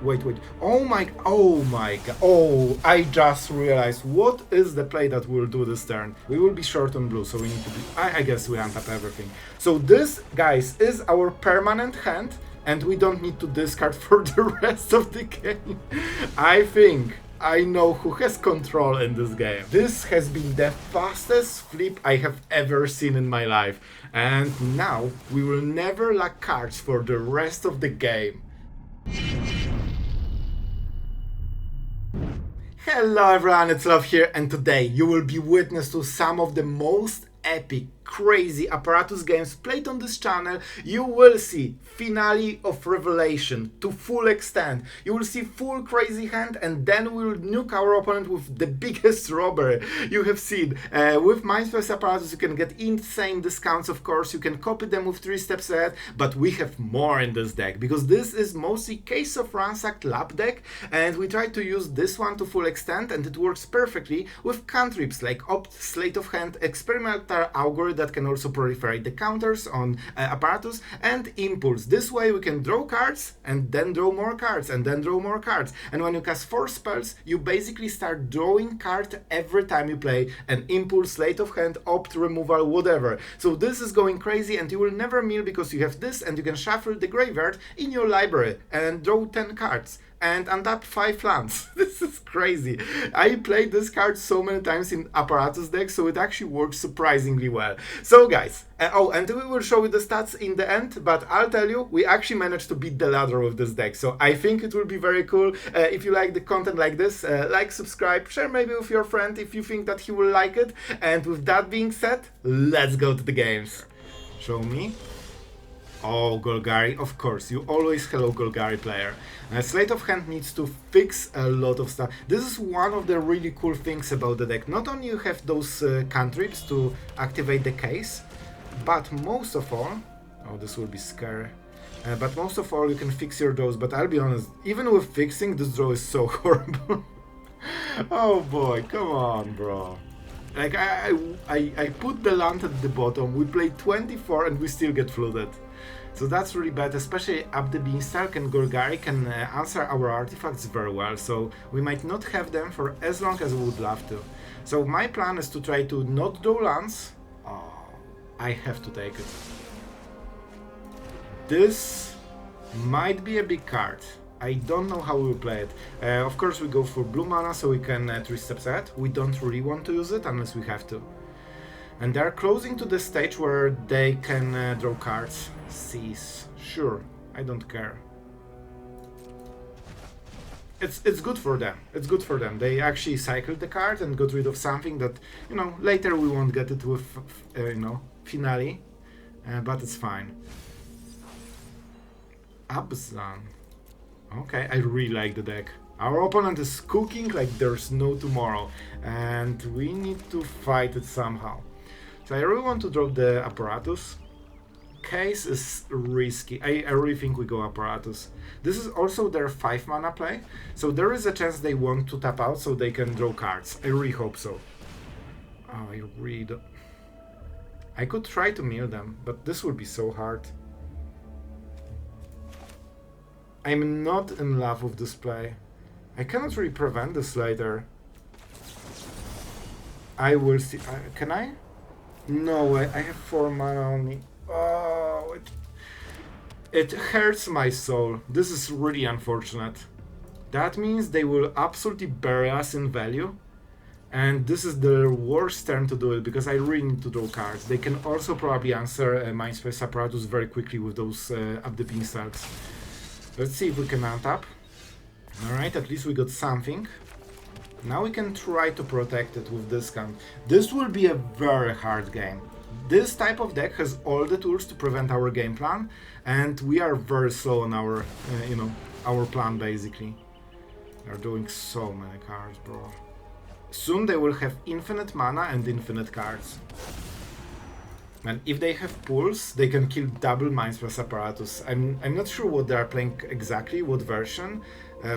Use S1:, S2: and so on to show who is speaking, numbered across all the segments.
S1: Wait. Oh my god. Oh, I just realized what is the play that we'll do this turn. We will be short on blue, so we need to be... I guess we untap everything. So this, guys, is our permanent hand, and we don't need to discard for the rest of the game. I think I know who has control in this game. This has been the fastest flip I have ever seen in my life. And now we will never lack cards for the rest of the game. Hello everyone, it's Sloth here, and today you will be witness to some of the most epic, crazy apparatus games played on this channel. You will see finale of Revelation to full extent. You will see full crazy hand, and then we will nuke our opponent with the biggest robbery you have seen. With Mindsplice Apparatus you can get insane discounts, of course. You can copy them with 3 steps ahead, but we have more in this deck, because this is mostly Case of Ransacked Lab deck, and we try to use this one to full extent, and it works perfectly with cantrips like Opt, Sleight of Hand, Experimental Augury that can also proliferate the counters on Apparatus, and Impulse. This way we can draw cards and then draw more cards and then draw more cards. And when you cast 4 spells, you basically start drawing card every time you play an Impulse, Sleight of Hand, Opt, Removal, whatever. So this is going crazy, and you will never mill because you have this, and you can shuffle the graveyard in your library and draw 10 cards and untap 5 lands. This is crazy. I played this card so many times in Apparatus deck, so it actually works surprisingly well. So guys, oh, and we will show you the stats in the end, but I'll tell you, we actually managed to beat the ladder with this deck, so I think it will be very cool. If you like the content like this, like, subscribe, share maybe with your friend if you think that he will like it. And with that being said, let's go to the games. Show me. Oh, Golgari, of course, you always hello Golgari player. Sleight of Hand needs to fix a lot of stuff. This is one of the really cool things about the deck. Not only you have those cantrips to activate the case, but most of all, oh, this will be scary. But most of all, you can fix your draws. But I'll be honest, even with fixing, this draw is so horrible. Oh boy, come on, bro. Like, I put the land at the bottom, we play 24 and we still get flooded. So that's really bad, especially Up the Beanstalk and Golgari can answer our artifacts very well, so we might not have them for as long as we would love to. So my plan is to try to not draw lands. Oh, I have to take it. This might be a big card. I don't know how we will play it. Of course we go for blue mana so we can 3 steps ahead. We don't really want to use it unless we have to. And they're closing to the stage where they can draw cards. Cease. Sure, I don't care. It's good for them. It's good for them. They actually cycled the card and got rid of something that, you know, later we won't get it with, you know, finale. But it's fine. Abzan. Okay, I really like the deck. Our opponent is cooking like there's no tomorrow, and we need to fight it somehow. So I really want to drop the Apparatus. Case is risky. I really think we go Apparatus. This is also their 5 mana play, so there is a chance they want to tap out so they can draw cards. I really hope so. Oh, I really don't... I could try to mill them, but this would be so hard. I'm not in love with this play. I cannot really prevent this later. I will see. Can I? No way. I have 4 mana only. Oh, it hurts my soul. This is really unfortunate. That means they will absolutely bury us in value. And this is the worst turn to do it, because I really need to draw cards. They can also probably answer Mindsplice Apparatus very quickly with those Up the Beanstalks. Let's see if we can untap. Alright, at least we got something. Now we can try to protect it with discount. This will be a very hard game. This type of deck has all the tools to prevent our game plan, and we are very slow on our, you know, our plan basically. They're doing so many cards, bro. Soon they will have infinite mana and infinite cards. And if they have pulls, they can kill double Mindsplice Apparatus. I'm not sure what they are playing exactly, what version,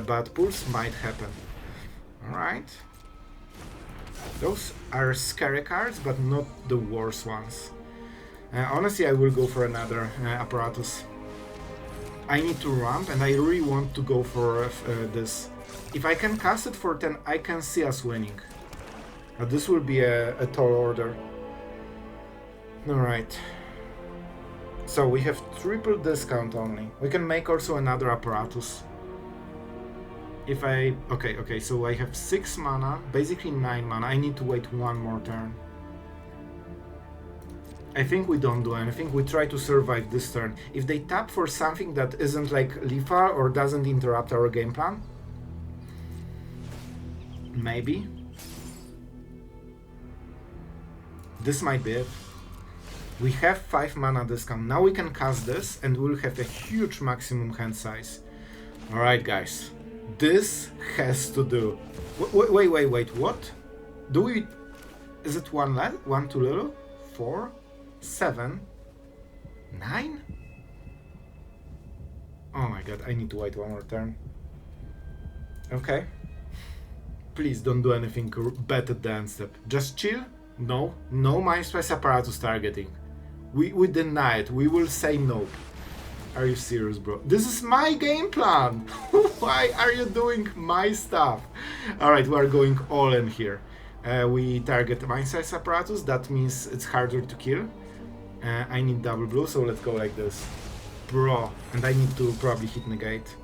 S1: but pulls might happen. Alright. Those are scary cards, but not the worst ones. Honestly, I will go for another Apparatus. I need to ramp, and I really want to go for this. If I can cast it for 10, I can see us winning. But this will be a tall order. Alright. So we have triple discount only. We can make also another apparatus. If I... Okay, so I have 6 mana, basically 9 mana. I need to wait one more turn. I think we don't do anything. We try to survive this turn. If they tap for something that isn't like lethal or doesn't interrupt our game plan, maybe. This might be it. We have 5 mana discount. Now we can cast this and we'll have a huge maximum hand size. Alright guys. This has to do. Wait, what? Do we... Is it one too little? 4? 7? 9? Oh my god, I need to wait one more turn. Okay. Please don't do anything bad at the end step. Just chill. No Mindsplice Apparatus targeting. We deny it. We will say no. Are you serious, bro? This is my game plan! Why are you doing my stuff? Alright, we are going all in here. We target Mindsplice Apparatus. That means it's harder to kill. I need double blue, so let's go like this. Bro, and I need to probably hit Negate.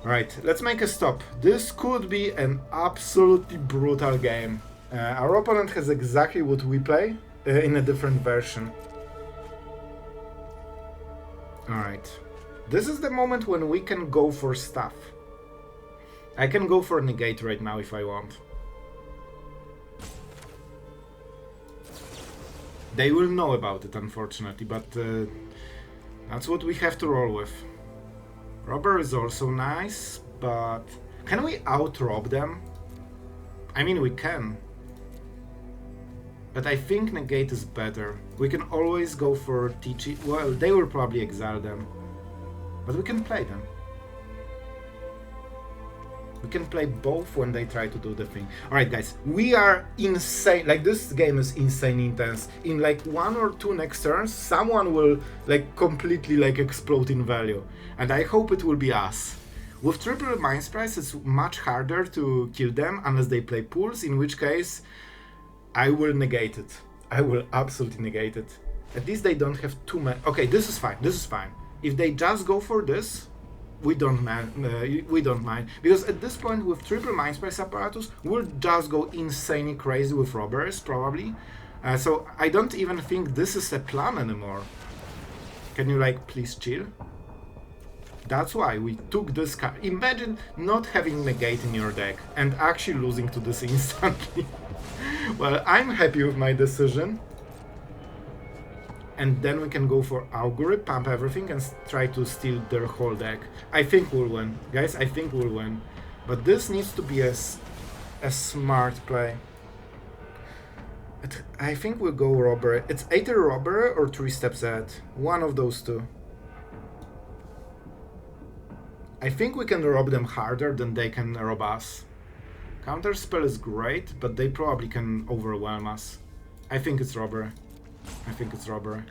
S1: Alright, let's make a stop. This could be an absolutely brutal game. Our opponent has exactly what we play, in a different version. Alright. This is the moment when we can go for stuff. I can go for Negate right now if I want. They will know about it, unfortunately, but that's what we have to roll with. Robber is also nice, but can we out-rob them? I mean, we can. But I think Negate is better. We can always go for TG. Well, they will probably exile them. But we can play them. We can play both when they try to do the thing. Alright guys, we are insane. Like, this game is insane intense. In like 1 or 2 next turns, someone will like completely like explode in value. And I hope it will be us. With triple Mindsplice, it's much harder to kill them unless they play pools, in which case I will negate it. I will absolutely negate it. At least they don't have too many. Okay, this is fine. This is fine. If they just go for this, we don't mind. Because at this point, with triple Mindsplice Apparatus, we'll just go insanely crazy with robbers, probably. So I don't even think this is a plan anymore. Can you, like, please chill? That's why we took this card. Imagine not having Negate in your deck and actually losing to this instantly. Well, I'm happy with my decision. And then we can go for Augury, pump everything, and try to steal their whole deck. I think we'll win. Guys, I think we'll win. But this needs to be a smart play. I think we'll go Robbery. It's either Robbery or 3 steps ahead. One of those two. I think we can rob them harder than they can rob us. Counterspell is great, but they probably can overwhelm us. I think it's Robbery. I think it's Robbery.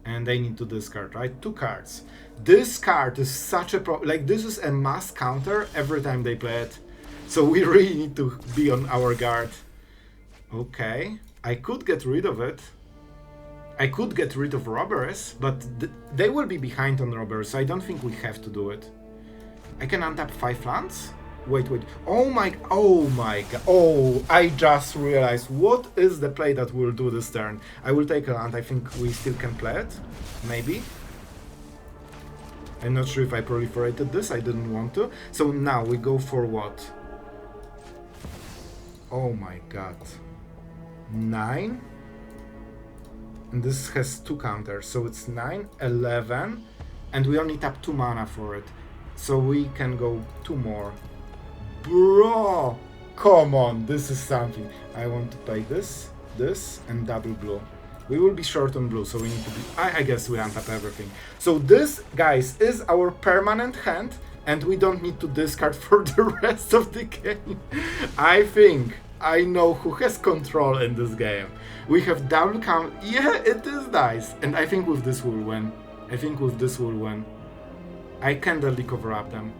S1: And they need to discard, right? 2 cards. This card is such a like, this is a mass counter every time they play it. So we really need to be on our guard. Okay, I could get rid of it. I could get rid of robbers, but they will be behind on robbers, so I don't think we have to do it. I can untap 5 lands? Wait. Oh my god. Oh, I just realized. What is the play that we'll do this turn? I will take a land. I think we still can play it. Maybe. I'm not sure if I proliferated this. I didn't want to. So now we go for what? Oh my god. 9? And this has 2 counters. So it's 9, 11. And we only tap 2 mana for it. So we can go 2 more. Bro! Come on, this is something. I want to play this, and double blue. We will be short on blue, so we need to be... I guess we untap everything. So this, guys, is our permanent hand, and we don't need to discard for the rest of the game. I think I know who has control in this game. We have double count. Yeah, it is nice. And I think with this we'll win. I think with this we'll win. I can deadly cover up them.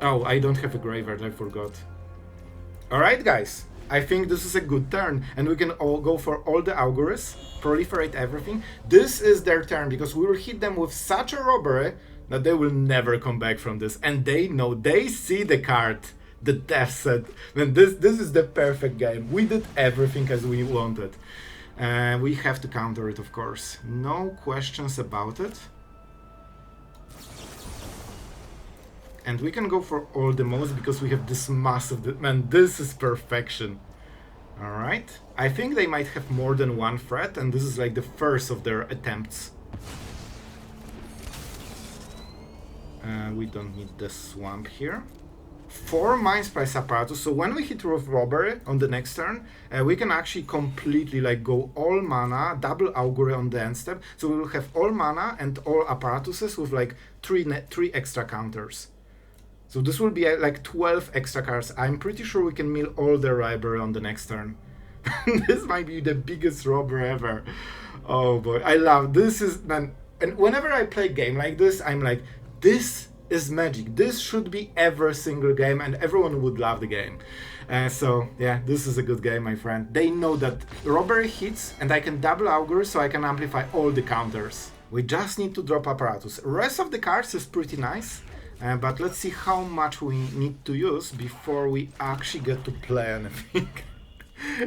S1: Oh, I don't have a graveyard, I forgot. Alright guys, I think this is a good turn, and we can all go for all the auguries, proliferate everything. This is their turn, because we will hit them with such a robbery that they will never come back from this. And they know, they see the card, the death set. Man, this is the perfect game. We did everything as we wanted. We have to counter it, of course. No questions about it. And we can go for all the most because we have this massive... Man, this is perfection. Alright. I think they might have more than one threat, and this is like the first of their attempts. We don't need the swamp here. 4 Mindsplice Apparatus, so when we hit with Robbery on the next turn, we can actually completely like go all mana, double Augury on the end step, so we will have all mana and all Apparatuses with like 3 extra counters. So this will be like 12 extra cards. I'm pretty sure we can mill all the library on the next turn. This might be the biggest robbery ever. Oh boy, I love this. Is man, and whenever I play a game like this, I'm like, this is magic. This should be every single game, and everyone would love the game. So yeah, this is a good game, my friend. They know that robbery hits, and I can double augury, so I can amplify all the counters. We just need to drop apparatus. Rest of the cards is pretty nice. But let's see how much we need to use before we actually get to play anything.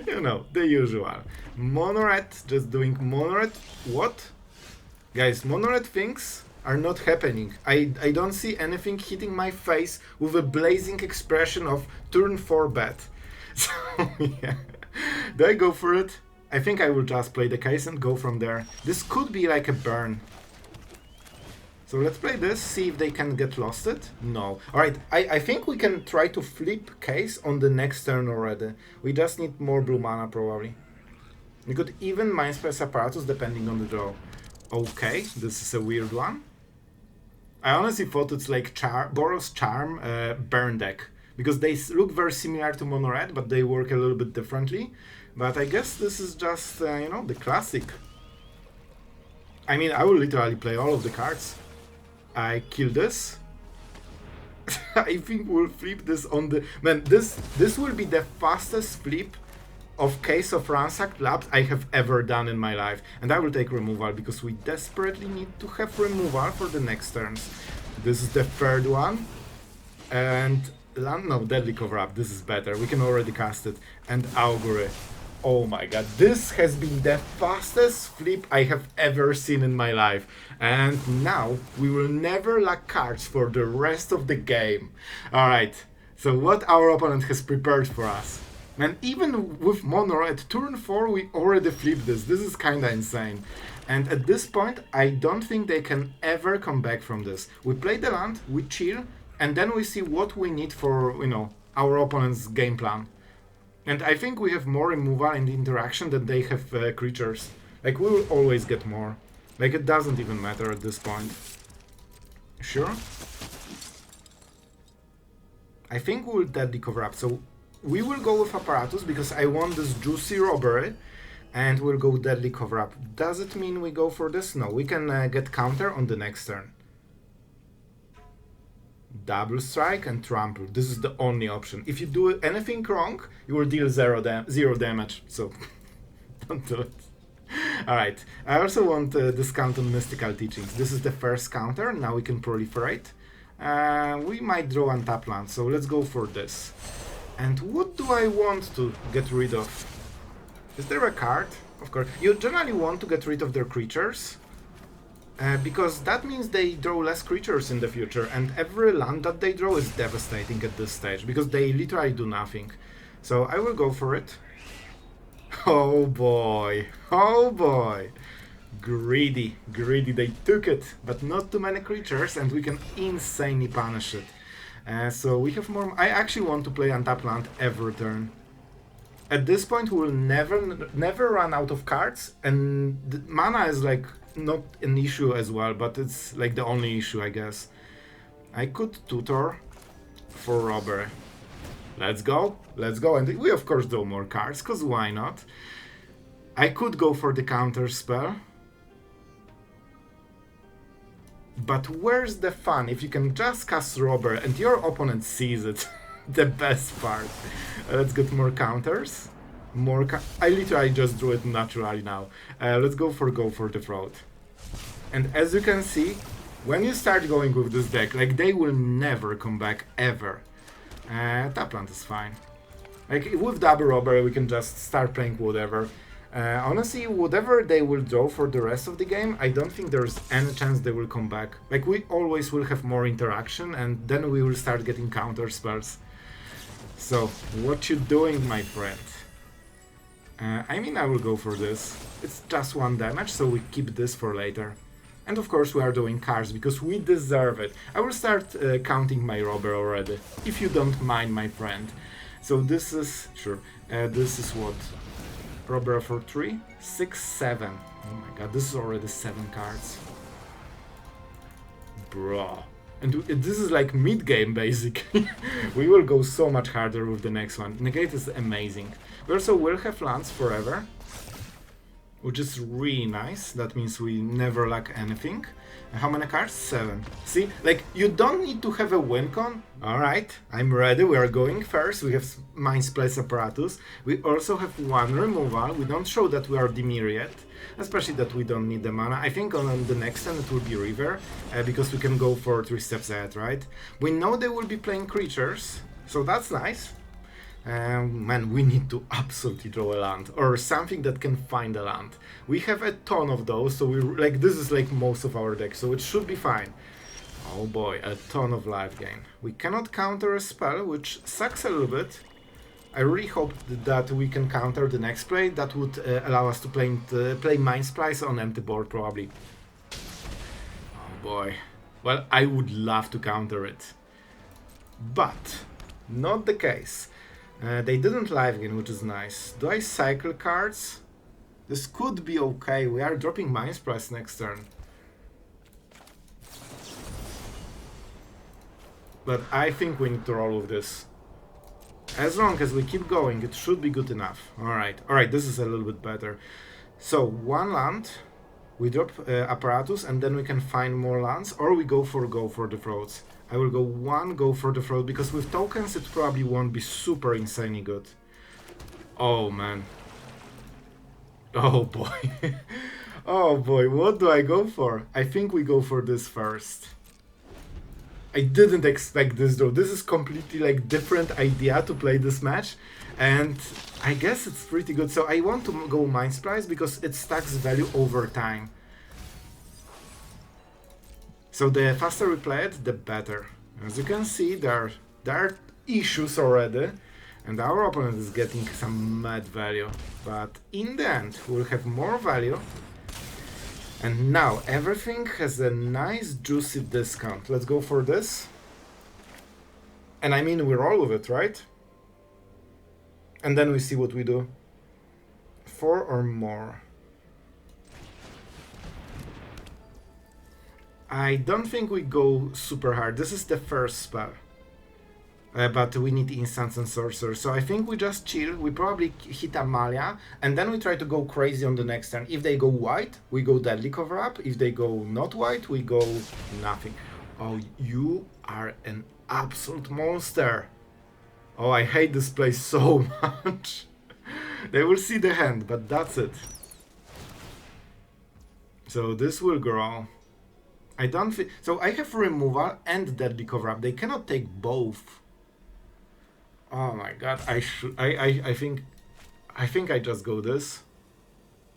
S1: You know, the usual. Mono-red, just doing mono-red. What? Guys, mono-red things are not happening. I don't see anything hitting my face with a blazing expression of turn 4 bet. So, yeah. Do I go for it? I think I will just play the case and go from there. This could be like a burn. So let's play this, see if they can get lost it. No. Alright, I think we can try to flip case on the next turn already. We just need more blue mana probably. We could even Mindsplice Apparatus depending on the draw. Okay, this is a weird one. I honestly thought it's like Boros Charm burn deck. Because they look very similar to Mono Red, but they work a little bit differently. But I guess this is just, you know, the classic. I mean, I will literally play all of the cards. I kill this. I think we'll flip this on the... Man, this will be the fastest flip of Case of Ransacked Lab I have ever done in my life. And I will take removal, because we desperately need to have removal for the next turns. This is the third one. And... no, Deadly Cover-Up, this is better. We can already cast it. And Augury. Oh my god, this has been the fastest flip I have ever seen in my life. And now we will never lack cards for the rest of the game. Alright, so what our opponent has prepared for us. Man, even with Mono at turn 4 we already flipped this. This is kinda insane. And at this point I don't think they can ever come back from this. We play the land, we chill, and then we see what we need for, you know, our opponent's game plan. And I think we have more removal in the interaction than they have creatures. Like, we will always get more. Like, it doesn't even matter at this point. Sure? I think we'll deadly cover up. So, we will go with Apparatus because I want this juicy robbery. And we'll go deadly cover up. Does it mean we go for this? No, we can get counter on the next turn. Double strike and trample. This is the only option. If you do anything wrong, you will deal zero damage. So don't do it. Alright. I also want discount on mystical teachings. This is the first counter. Now we can proliferate. We might draw untap land. So let's go for this. And what do I want to get rid of? Is there a card? Of course. You generally want to get rid of their creatures. Because that means they draw less creatures in the future, and every land that they draw is devastating at this stage, because they literally do nothing. So I will go for it. Oh boy, oh boy. Greedy, greedy, they took it, but not too many creatures, and we can insanely punish it. So we have more... I actually want to play untap land every turn. At this point we will never run out of cards, and the mana is like... not an issue as well, but it's like the only issue, I guess. I could tutor for robbery. Let's go, and we of course draw more cards, cause why not? I could go for the counter spell. But where's the fun if you can just cast Robber and your opponent sees it? The best part. Let's get more counters. I literally just drew it naturally now. Let's go for the throat. And as you can see, when you start going with this deck, like, they will never come back ever. Tapland is fine. Like, with double Robber we can just start playing whatever. Honestly, whatever they will draw for the rest of the game, I don't think there's any chance they will come back. Like, we always will have more interaction, and then we will start getting counter spells. So, what you doing, my friend? I mean, I will go for this. It's just 1 damage, so we keep this for later. And of course we are doing cards, because we deserve it. I will start counting my Robber already, if you don't mind, my friend. So this is, sure, this is what? Robber for 3? 6, 7. Oh my god, this is already 7 cards. Bro. And this is like mid-game, basically. We will go so much harder with the next one. Negate is amazing. We also will have lands forever, which is really nice. That means we never lack anything. And how many cards? 7. See, like, you don't need to have a win con. Alright, I'm ready. We are going first. We have Mindsplice Apparatus. We also have 1 removal. We don't show that we are Dimir yet, especially that we don't need the mana. I think on the next turn it will be River, because we can go for 3 steps ahead, right? We know they will be playing creatures, so that's nice. Man, we need to absolutely draw a land, or something that can find a land. We have a ton of those, so this is like most of our deck, so it should be fine. Oh boy, a ton of life gain. We cannot counter a spell, which sucks a little bit. I really hope that we can counter the next play. That would allow us to play Mindsplice on empty board, probably. Oh boy. Well, I would love to counter it, but not the case. They didn't live gain, which is nice. Do I cycle cards? This could be okay. We are dropping Mindsplice next turn. But I think we need to roll with this. As long as we keep going, it should be good enough. Alright, this is a little bit better. So, 1 land, we drop Apparatus, and then we can find more lands, or we go for the throats. I will go 1 go for the throat, because with tokens it probably won't be super insanely good. Oh man. Oh boy. Oh boy, what do I go for? I think we go for this first. I didn't expect this though. This is completely like different idea to play this match, and I guess it's pretty good. So I want to go Mindsplice because it stacks value over time. So the faster we play it, the better. As you can see, there are issues already, and our opponent is getting some mad value. But in the end, we'll have more value. And now everything has a nice juicy discount. Let's go for this. And I mean, we roll with it, right? And then we see what we do. 4 or more. I don't think we go super hard. This is the first spell. But we need instants and sorcerers. So I think we just chill. We probably hit Amalia, and then we try to go crazy on the next turn. If they go white, we go Deadly Cover Up. If they go not white, we go nothing. Oh, you are an absolute monster. Oh, I hate this place so much. They will see the hand, but that's it. So this will grow. I don't think so. I have removal and Deadly Cover Up. They cannot take both. Oh my god! I think I just go this.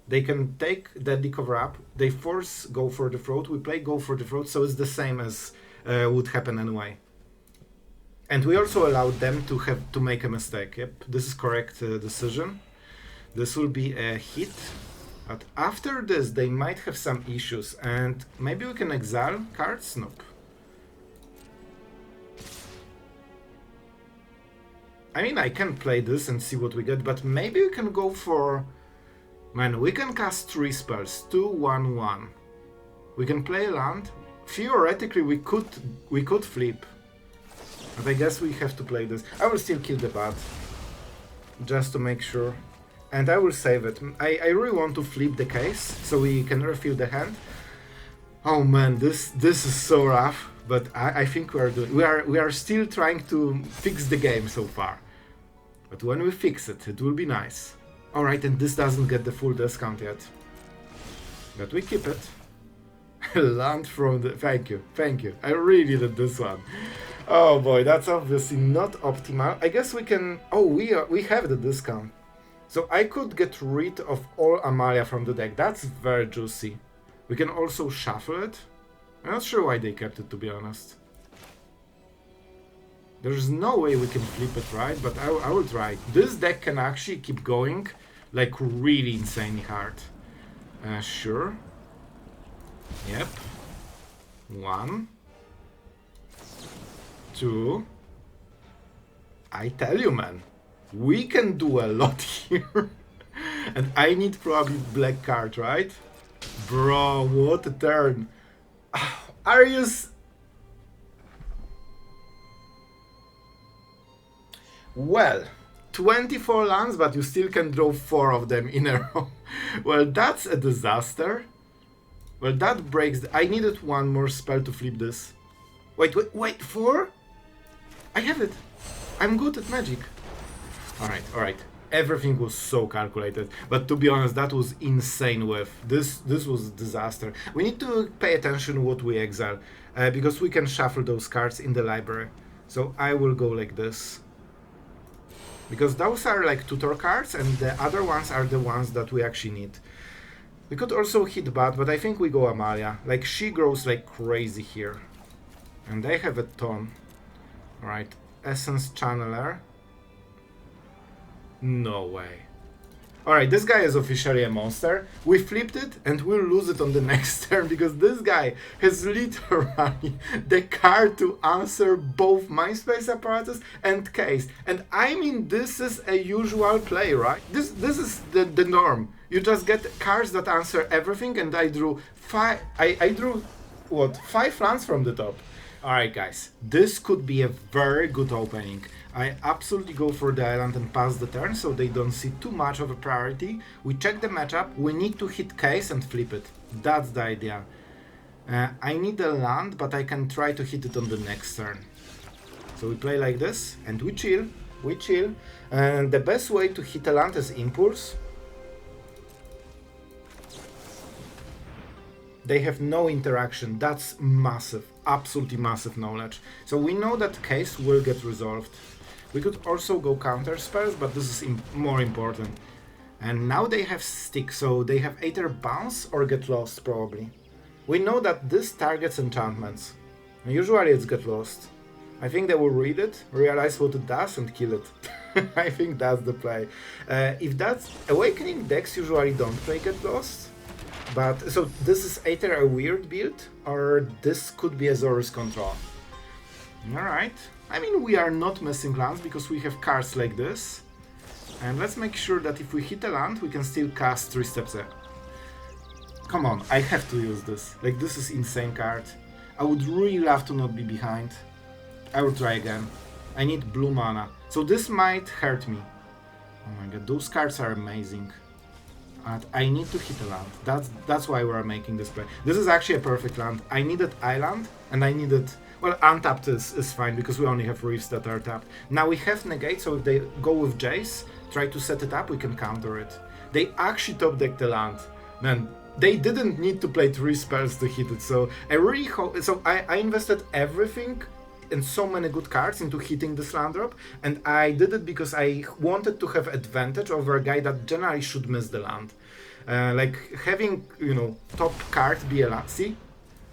S1: They can take Deadly Cover Up. They force go for the throat. We play go for the throat, so it's the same as would happen anyway. And we also allow them to make a mistake. Yep, this is correct decision. This will be a hit. But after this, they might have some issues, and maybe we can exile cards? Nope. I mean, I can play this and see what we get, but maybe we can go for... Man, we can cast 3 spells, 2, 1, 1. We can play a land. Theoretically, we could flip. But I guess we have to play this. I will still kill the bat, just to make sure. And I will save it. I really want to flip the case, so we can refill the hand. Oh man, this is so rough, but I think we are still trying to fix the game so far. But when we fix it, it will be nice. Alright, and this doesn't get the full discount yet. But we keep it. Land from the... Thank you, thank you. I really did this one. Oh boy, that's obviously not optimal. I guess we can... Oh, we have the discount. So I could get rid of all Amalia from the deck. That's very juicy. We can also shuffle it. I'm not sure why they kept it, to be honest. There's no way we can flip it, right? But I will try. This deck can actually keep going like really insanely hard. Sure. Yep. 1, 2. I tell you, man, we can do a lot here. And I need probably black card, right? Bro, what a turn. Are you... Well, 24 lands, but you still can draw 4 of them in a row. Well, that's a disaster. Well, that breaks... I needed one more spell to flip this. Wait, 4? I have it. I'm good at magic. Alright. Everything was so calculated. But to be honest, that was insane with. This was a disaster. We need to pay attention what we exile. Because we can shuffle those cards in the library. So I will go like this. Because those are like tutor cards, and the other ones are the ones that we actually need. We could also hit Bat, but I think we go Amalia. Like, she grows like crazy here. And they have a ton. Alright, Essence Channeler. No way. Alright, this guy is officially a monster. We flipped it and we'll lose it on the next turn because this guy has literally the card to answer both Mindsplice Apparatus and Case. And I mean, this is a usual play, right? This is the norm. You just get cards that answer everything, and I drew 5... I drew, what, 5 lands from the top. Alright guys, this could be a very good opening. I absolutely go for the island and pass the turn so they don't see too much of a priority. We check the matchup, we need to hit Case and flip it. That's the idea. I need a land, but I can try to hit it on the next turn. So we play like this and we chill. And the best way to hit a land is Impulse. They have no interaction. That's massive, absolutely massive knowledge. So we know that Case will get resolved. We could also go counter spells, but this is more important. And now they have Stick, so they have either Bounce or Get Lost, probably. We know that this targets enchantments. And usually it's Get Lost. I think they will read it, realize what it does, and kill it. I think that's the play. If that's... Awakening decks usually don't play Get Lost. But, so this is either a weird build, or this could be Azorius control. Alright. I mean, we are not missing lands because we have cards like this. And let's make sure that if we hit a land, we can still cast 3 steps ahead. Come on, I have to use this. Like, this is insane card. I would really love to not be behind. I will try again. I need blue mana. So this might hurt me. Oh my god, those cards are amazing. I need to hit a land. That's why we're making this play. This is actually a perfect land. I needed island, and I needed... Well, untapped is fine, because we only have reefs that are tapped. Now we have Negate, so if they go with Jace, try to set it up, we can counter it. They actually top-decked the land. Man, they didn't need to play 3 spells to hit it, so I really hope... So I invested everything and so many good cards into hitting this land drop, and I did it because I wanted to have advantage over a guy that generally should miss the land. Like having, you know, top card be a land. See?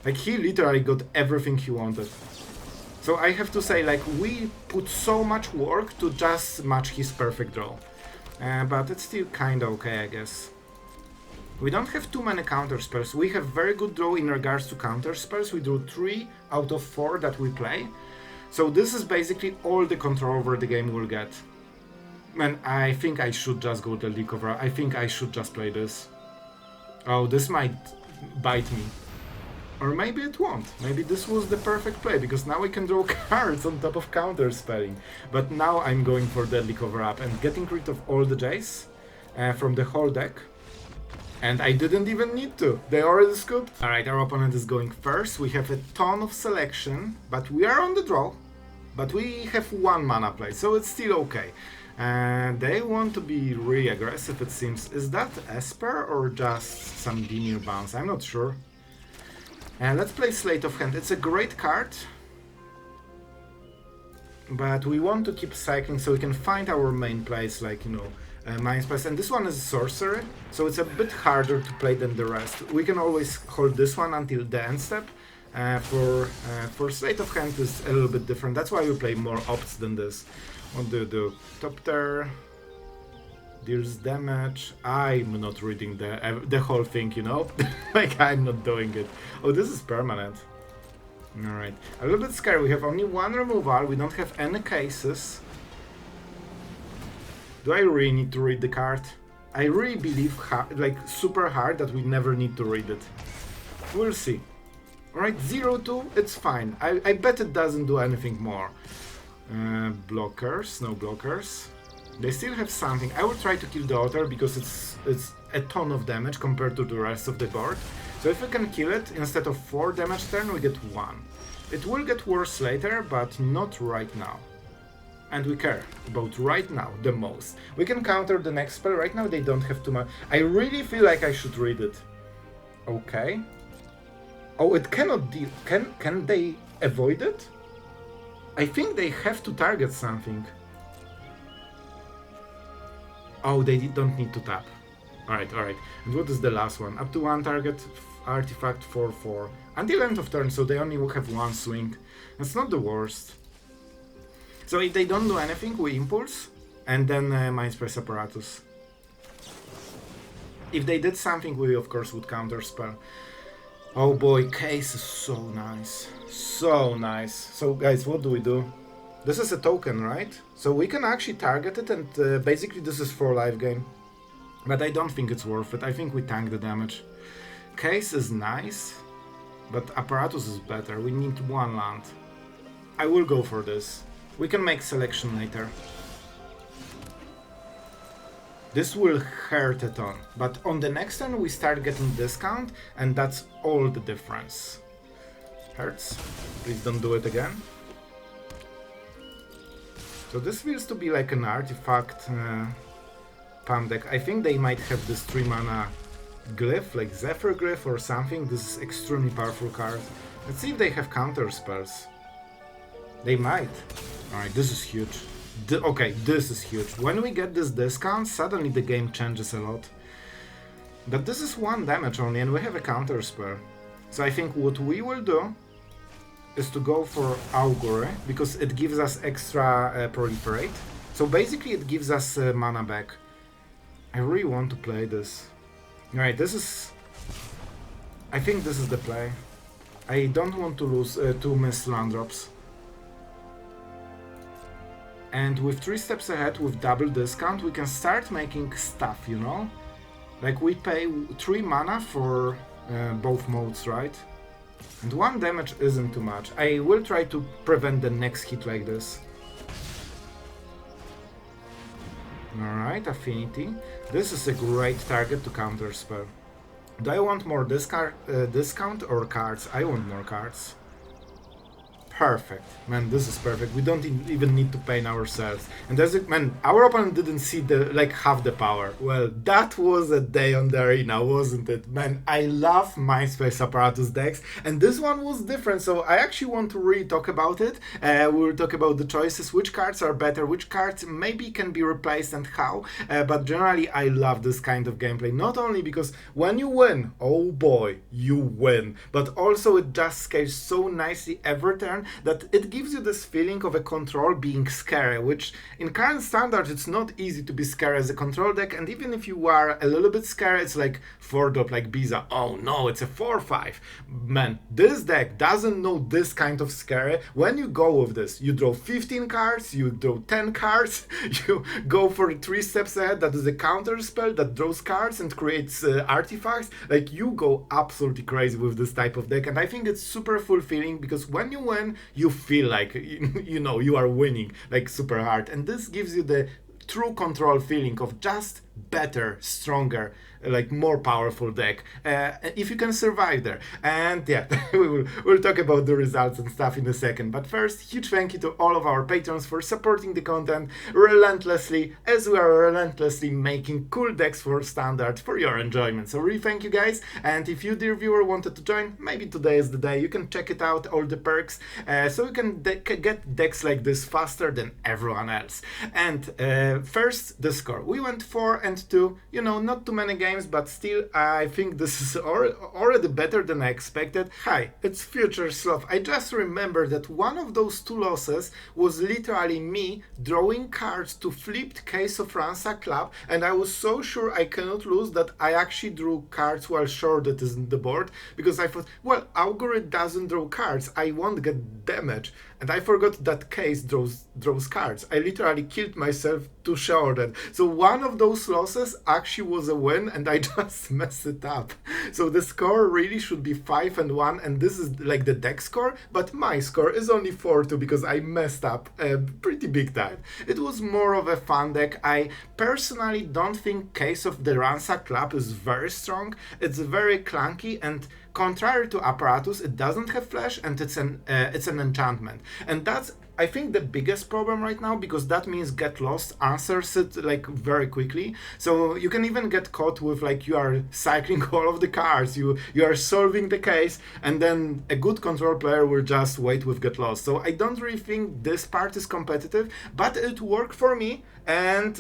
S1: Like he literally got everything he wanted. So I have to say, like, we put so much work to just match his perfect draw. But it's still kinda okay, I guess. We don't have too many counter spells. We have very good draw in regards to counter spells. We drew 3 out of 4 that we play. So this is basically all the control over the game we'll get. Man, I think I should just go the Leak over. I think I should just play this. Oh, this might bite me. Or maybe it won't. Maybe this was the perfect play, because now we can draw cards on top of counter spelling. But now I'm going for Deadly Cover-Up and getting rid of all the Jace from the whole deck. And I didn't even need to. They already scooped. Alright, our opponent is going first. We have a ton of selection, but we are on the draw. But we have 1 mana play, so it's still okay. And they want to be really aggressive, it seems. Is that Esper or just some Dimir bounce? I'm not sure. And let's play Sleight of Hand. It's a great card. But we want to keep cycling so we can find our main plays, like, you know, Mindsplice. And this one is sorcery, so it's a bit harder to play than the rest. We can always hold this one until the end step. For Sleight of Hand is a little bit different. That's why we play more opts than this. What do you do? Top tier deals damage. I'm not reading the whole thing, you know? Like, I'm not doing it. Oh, this is permanent. Alright. A little bit scary. We have only 1 removal. We don't have any cases. Do I really need to read the card? I really believe, like, super hard that we never need to read it. We'll see. Alright, 0-2, it's fine. I bet it doesn't do anything more. Blockers, no blockers. They still have something. I will try to kill the Otter because it's a ton of damage compared to the rest of the board. So if we can kill it, instead of 4 damage turn, we get 1. It will get worse later, but not right now. And we care about right now the most. We can counter the next spell. Right now they don't have too much. I really feel like I should read it. Okay. Oh, it cannot deal. Can they avoid it? I think they have to target something. Oh, they don't need to tap. Alright, alright. And what is the last one? Up to 1 target, artifact 4/4. Until end of turn, so they only will have 1 swing. That's not the worst. So if they don't do anything, we impulse, and then Mindsplice Apparatus. If they did something, we of course would counter spell. Oh boy, case is so nice. So nice. So guys, what do we do? This is a token, right? So we can actually target it, and basically this is for life gain. But I don't think it's worth it. I think we tank the damage. Case is nice, but Apparatus is better. We need 1 land. I will go for this. We can make selection later. This will hurt a ton, but on the next turn we start getting discount, and that's all the difference. Hurts. Please don't do it again. So this feels to be like an artifact pump deck. I think they might have this 3 mana glyph, like Zephyr Glyph or something. This is extremely powerful card. Let's see if they have counter spells. They might. Alright, this is huge. Okay, this is huge. When we get this discount, suddenly the game changes a lot. But this is 1 damage only, and we have a counter spell. So I think what we will do is to go for Augury, because it gives us extra proliferate. So basically it gives us mana back. I really want to play this. Alright, this is... I think this is the play. I don't want to lose to miss land drops. And with 3 steps ahead, with double discount, we can start making stuff, you know? Like we pay 3 mana for both modes, right? And 1 damage isn't too much. I will try to prevent the next hit like this. Alright, Affinity. This is a great target to counter spell. Do I want more discount or cards? I want more cards. Perfect. Man, this is perfect. We don't even need to paint ourselves. And there's it, man, our opponent didn't see the half the power. Well, that was a day on the arena, wasn't it? Man, I love Mindsplice Apparatus decks, and this one was different, so I actually want to really talk about it. We'll talk about the choices, which cards are better, which cards maybe can be replaced and how, but generally I love this kind of gameplay, not only because when you win, oh boy, you win, but also it just scales so nicely every turn that it gives you this feeling of a control being scary, which in current standard it's not easy to be scary as a control deck, and even if you are a little bit scary, it's like 4-drop like Biza. Oh no, it's a 4-5. Man, this deck doesn't know this kind of scary. When you go with this, you draw 15 cards, you draw 10 cards, you go for 3 steps ahead, that is a counter spell that draws cards and creates artifacts. Like, you go absolutely crazy with this type of deck, and I think it's super fulfilling because when you win, you feel like, you know, you are winning like super hard, and this gives you the true control feeling of just better, stronger, like more powerful deck, if you can survive there. And yeah, we'll talk about the results and stuff in a second. But first, huge thank you to all of our patrons for supporting the content relentlessly, as we are relentlessly making cool decks for standard for your enjoyment. So really thank you guys. And if you, dear viewer, wanted to join, maybe today is the day. You can check it out, all the perks, so you can get decks like this faster than everyone else. And first, the score. We went 4-2. You know, not too many games, but still, I think this is already better than I expected. Hi, it's Future Sloth. I just remembered that one of those 2 losses was literally me drawing cards to flipped case of Ransacked Lab, and I was so sure I cannot lose that I actually drew cards while Sheoldred is in the board, because I thought, well, Augury doesn't draw cards, I won't get damage. And I forgot that case draws cards. I literally killed myself to Sheoldred. So one of those losses actually was a win, and I just messed it up. So the score really should be 5-1, and this is like the deck score, but my score is only 4-2 because I messed up pretty big time. It was more of a fun deck. I personally don't think case of the Ransacked Lab is very strong. It's very clunky, and contrary to Apparatus, it doesn't have flash, and it's an enchantment. And that's, I think, the biggest problem right now, because that means Get Lost answers it like very quickly. So you can even get caught with like you are cycling all of the cards, you are solving the case, and then a good control player will just wait with Get Lost. So I don't really think this part is competitive, but it worked for me, and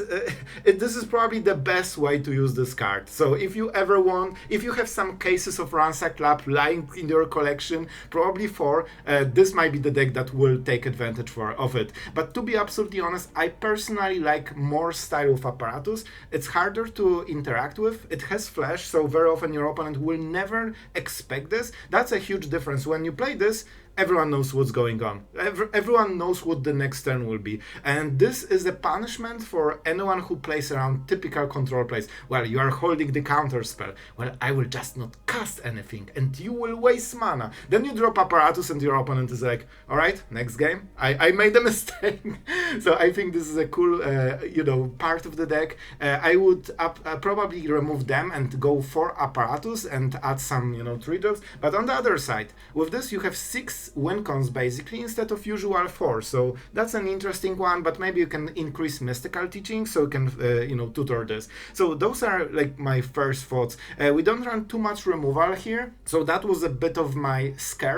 S1: this is probably the best way to use this card. So if you ever want, if you have some cases of Ransacked Lab lying in your collection, probably 4, this might be the deck that will take advantage of it. But to be absolutely honest, I personally like more style of Apparatus. It's harder to interact with, it has flash, so very often your opponent will never expect this. That's a huge difference. When you play this, everyone knows what's going on. Everyone knows what the next turn will be. And this is a punishment for anyone who plays around typical control plays. Well, you are holding the counter spell. Well, I will just not cast anything, and you will waste mana. Then you drop Apparatus, and your opponent is like, all right, next game. I made a mistake. So I think this is a cool, part of the deck. I would probably remove them and go for Apparatus and add some, 3 drops. But on the other side, with this you have 6 win cons basically instead of usual 4, so that's an interesting one. But maybe you can increase mystical teaching, so you can tutor this. So those are like my first thoughts. We don't run too much removal here, so that was a bit of my scare.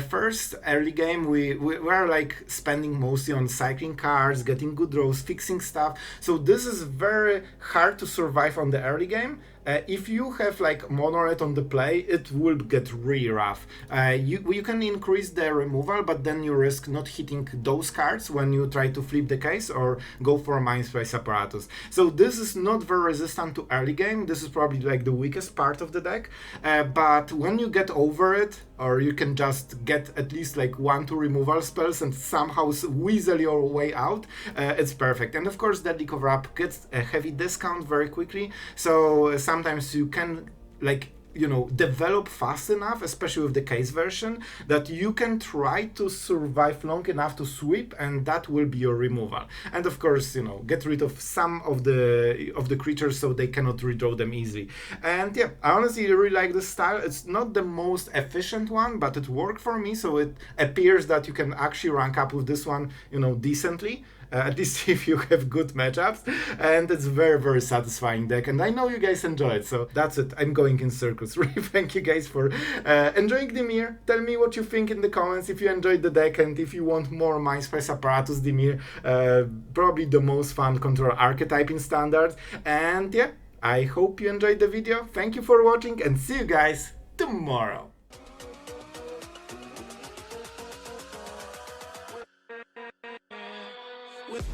S1: First early game we were like spending mostly on cycling cards, getting good draws, fixing stuff, so this is very hard to survive on the early game. If you have like mono red on the play, it will get really rough. You can increase the removal, but then you risk not hitting those cards when you try to flip the case or go for a Mindsplice Apparatus. So this is not very resistant to early game. This is probably like the weakest part of the deck. But when you get over it, or you can just get at least like 1-2 removal spells and somehow weasel your way out, it's perfect. And of course, Deadly Cover-Up gets a heavy discount very quickly, so sometimes you can like develop fast enough, especially with the case version, that you can try to survive long enough to sweep, and that will be your removal. And of course, get rid of some of the creatures so they cannot redraw them easily. And yeah, I honestly really like this style. It's not the most efficient one, but it worked for me, so it appears that you can actually rank up with this one, decently. At least if you have good matchups, and it's very, very satisfying deck, and I know you guys enjoy it, so that's it. I'm going in circles. Really thank you guys for enjoying Dimir. Tell me what you think in the comments if you enjoyed the deck, and if you want more Mindsplice Apparatus Dimir, probably the most fun control archetype in Standard. And yeah, I hope you enjoyed the video. Thank you for watching, and see you guys tomorrow. With